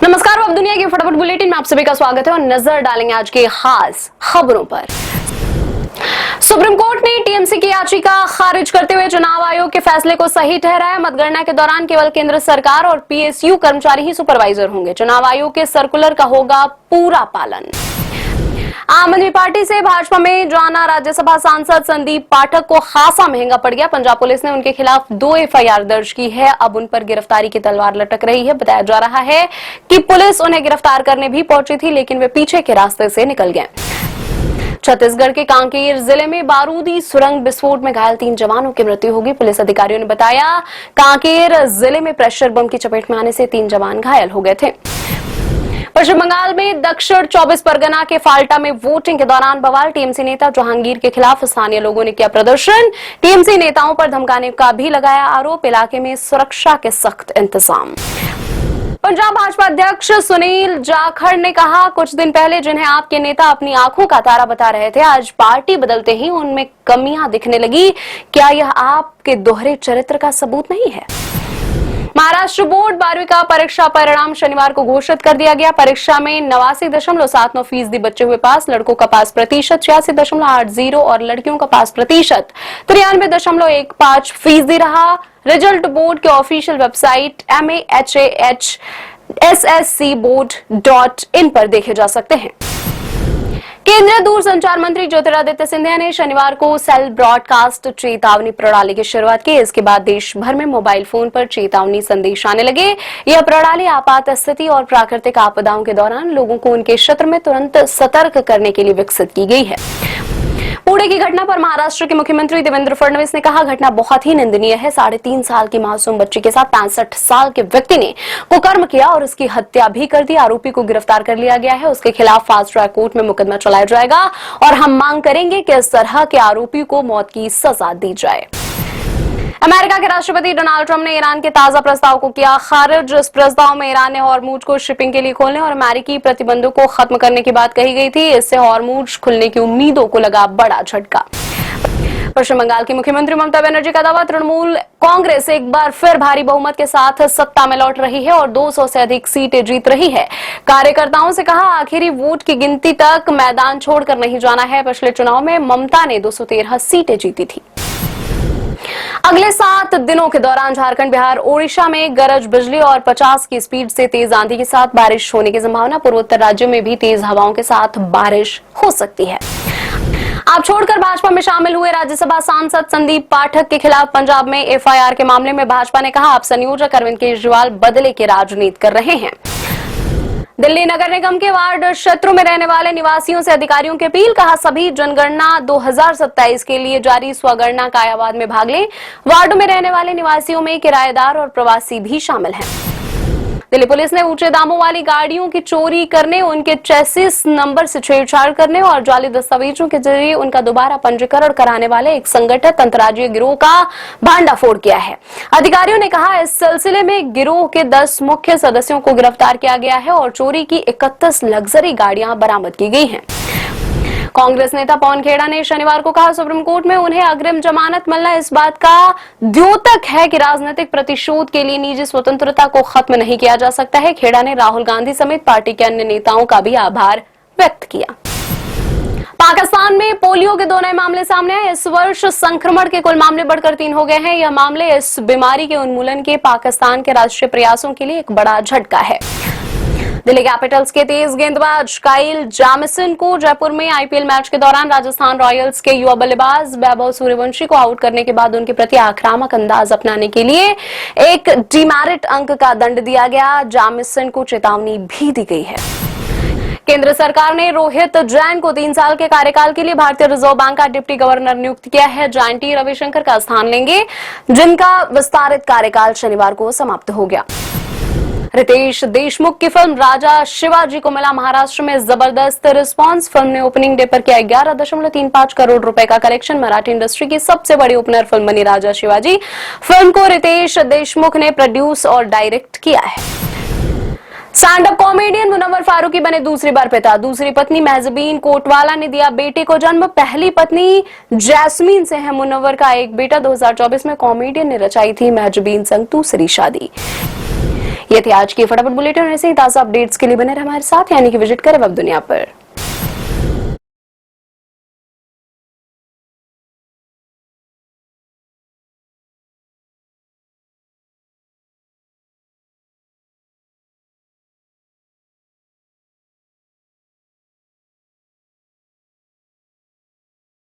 नमस्कार, अब दुनिया की फटाफट बुलेटिन में आप सभी का स्वागत है और नजर डालेंगे आज की खास खबरों पर। सुप्रीम कोर्ट ने टीएमसी की याचिका खारिज करते हुए चुनाव आयोग के फैसले को सही ठहराया। मतगणना के दौरान केवल केंद्र सरकार और पीएसयू कर्मचारी ही सुपरवाइजर होंगे। चुनाव आयोग के सर्कुलर का होगा पूरा पालन। आम आदमी पार्टी से भाजपा में जाना राज्यसभा सांसद संदीप पाठक को खासा महंगा पड़ गया। पंजाब पुलिस ने उनके खिलाफ 2 एफआईआर दर्ज की है। अब उन पर गिरफ्तारी की तलवार लटक रही है। बताया जा रहा है कि पुलिस उन्हें गिरफ्तार करने भी पहुंची थी, लेकिन वे पीछे के रास्ते से निकल गए। छत्तीसगढ़ के कांकेर जिले में बारूदी सुरंग विस्फोट में घायल 3 जवानों की मृत्यु होगी। पुलिस अधिकारियों ने बताया, कांकेर जिले में प्रेशर बम की चपेट में आने से 3 जवान घायल हो गए थे। पश्चिम बंगाल में दक्षिण 24 परगना के फाल्टा में वोटिंग के दौरान बवाल। टीएमसी नेता जहांगीर के खिलाफ स्थानीय लोगों ने किया प्रदर्शन। टीएमसी नेताओं पर धमकाने का भी लगाया आरोप। इलाके में सुरक्षा के सख्त इंतजाम। पंजाब भाजपा अध्यक्ष सुनील जाखड़ ने कहा, कुछ दिन पहले जिन्हें आपके नेता अपनी आंखों का तारा बता रहे थे, आज पार्टी बदलते ही उनमें कमियां दिखने लगी। क्या यह आपके दोहरे चरित्र का सबूत नहीं है? महाराष्ट्र बोर्ड 12वीं का परीक्षा परिणाम शनिवार को घोषित कर दिया गया। परीक्षा में 89.79% बच्चे हुए पास। लड़कों का पास प्रतिशत 86.80 और लड़कियों का पास प्रतिशत 93.15% रहा। रिजल्ट बोर्ड के ऑफिशियल वेबसाइट mahassscboard.in पर देखे जा सकते हैं। केंद्रीय दूरसंचार मंत्री ज्योतिरादित्य सिंधिया ने शनिवार को सेल ब्रॉडकास्ट चेतावनी प्रणाली की शुरुआत की। इसके बाद देश भर में मोबाइल फोन पर चेतावनी संदेश आने लगे। यह प्रणाली आपात स्थिति और प्राकृतिक आपदाओं के दौरान लोगों को उनके क्षेत्र में तुरंत सतर्क करने के लिए विकसित की गई है। पुणे की घटना पर महाराष्ट्र के मुख्यमंत्री देवेंद्र फडणवीस ने कहा, घटना बहुत ही निंदनीय है। 3.5 साल की मासूम बच्ची के साथ 65 साल के व्यक्ति ने कुकर्म किया और उसकी हत्या भी कर दी। आरोपी को गिरफ्तार कर लिया गया है। उसके खिलाफ फास्ट ट्रैक कोर्ट में मुकदमा चलाया जाएगा और हम मांग करेंगे कि इस तरह के आरोपी को मौत की सजा दी जाए। अमेरिका के राष्ट्रपति डोनाल्ड ट्रंप ने ईरान के ताजा प्रस्ताव को किया खारिज। इस प्रस्ताव में ईरान ने हॉर्मुज को शिपिंग के लिए खोलने और अमेरिकी प्रतिबंधों को खत्म करने की बात कही गई थी। इससे हॉर्मुज खुलने की उम्मीदों को लगा बड़ा झटका। पश्चिम बंगाल की मुख्यमंत्री ममता बनर्जी का दावा, तृणमूल कांग्रेस एक बार फिर भारी बहुमत के साथ सत्ता में लौट रही है और 200 से अधिक सीटें जीत रही है। कार्यकर्ताओं से कहा, आखिरी वोट की गिनती तक मैदान छोड़कर नहीं जाना है। पिछले चुनाव में ममता ने 213 सीटें जीती थी। अगले 7 दिनों के दौरान झारखंड, बिहार, ओडिशा में गरज बिजली और 50 की स्पीड से तेज आंधी के साथ बारिश होने की संभावना। पूर्वोत्तर राज्यों में भी तेज हवाओं के साथ बारिश हो सकती है। आप छोड़कर भाजपा में शामिल हुए राज्यसभा सांसद संदीप पाठक के खिलाफ पंजाब में एफआईआर के मामले में भाजपा ने कहा, आप संयोजक अरविंद केजरीवाल बदले की राजनीति कर रहे हैं। दिल्ली नगर निगम के वार्ड क्षेत्रों में रहने वाले निवासियों से अधिकारियों की अपील। कहा, सभी जनगणना 2027 के लिए जारी स्वगणना कायावाद में भाग लें। वार्डों में रहने वाले निवासियों में किराएदार और प्रवासी भी शामिल हैं। दिल्ली पुलिस ने ऊंचे दामों वाली गाड़ियों की चोरी करने, उनके चेसिस नंबर से छेड़छाड़ करने और जाली दस्तावेजों के जरिए उनका दोबारा पंजीकरण कराने वाले एक संगठित अंतर्राज्यीय गिरोह का भांडाफोड़ किया है। अधिकारियों ने कहा, इस सिलसिले में गिरोह के 10 मुख्य सदस्यों को गिरफ्तार किया गया है और चोरी की 31 लग्जरी गाड़ियां बरामद की गई हैं। कांग्रेस नेता पवन खेड़ा ने शनिवार को कहा, सुप्रीम कोर्ट में उन्हें अग्रिम जमानत मिलना इस बात का द्योतक है कि राजनीतिक प्रतिशोध के लिए निजी स्वतंत्रता को खत्म नहीं किया जा सकता है। खेड़ा ने राहुल गांधी समेत पार्टी के अन्य नेताओं का भी आभार व्यक्त किया। पाकिस्तान में पोलियो के 2 नए मामले सामने आए। इस वर्ष संक्रमण के कुल मामले बढ़कर 3 हो गए हैं। यह मामले इस बीमारी के उन्मूलन के पाकिस्तान के राष्ट्रीय प्रयासों के लिए एक बड़ा झटका है। दिल्ली कैपिटल्स के तेज गेंदबाज काइल जामिसन को जयपुर में आईपीएल मैच के दौरान राजस्थान रॉयल्स के युवा बल्लेबाज वैभव सूर्यवंशी को आउट करने के बाद उनके प्रति आक्रामक अंदाज अपनाने के लिए एक डीमेरिट अंक का दंड दिया गया। जामिसन को चेतावनी भी दी गई है। केंद्र सरकार ने रोहित जैन को 3 साल के कार्यकाल के लिए भारतीय रिजर्व बैंक का डिप्टी गवर्नर नियुक्त किया है। जैन टी रविशंकर का स्थान लेंगे, जिनका विस्तारित कार्यकाल शनिवार को समाप्त हो गया। रितेश देशमुख की फिल्म राजा शिवाजी को मिला महाराष्ट्र में जबरदस्त रिस्पांस। फिल्म ने ओपनिंग डे पर किया 11.35 करोड़ रुपए का कलेक्शन। मराठी इंडस्ट्री की सबसे बड़ी ओपनर फिल्म बनी राजा शिवाजी। फिल्म को रितेश देशमुख ने प्रोड्यूस और डायरेक्ट किया है। Stand up comedian Munawar Faruqui बने दूसरी बार पिता। दूसरी पत्नी महजबीन कोटवाला ने दिया बेटे को जन्म। पहली पत्नी जैस्मीन से है मुनव्वर का एक बेटा। 2024 में कॉमेडियन ने रचाई थी महजबीन संग दूसरी शादी। ये थी आज की फटाफट बुलेटिन। ऐसे ही ताजा अपडेट्स के लिए बने रहे हमारे साथ, यानी कि विजिट करें वेब दुनिया पर।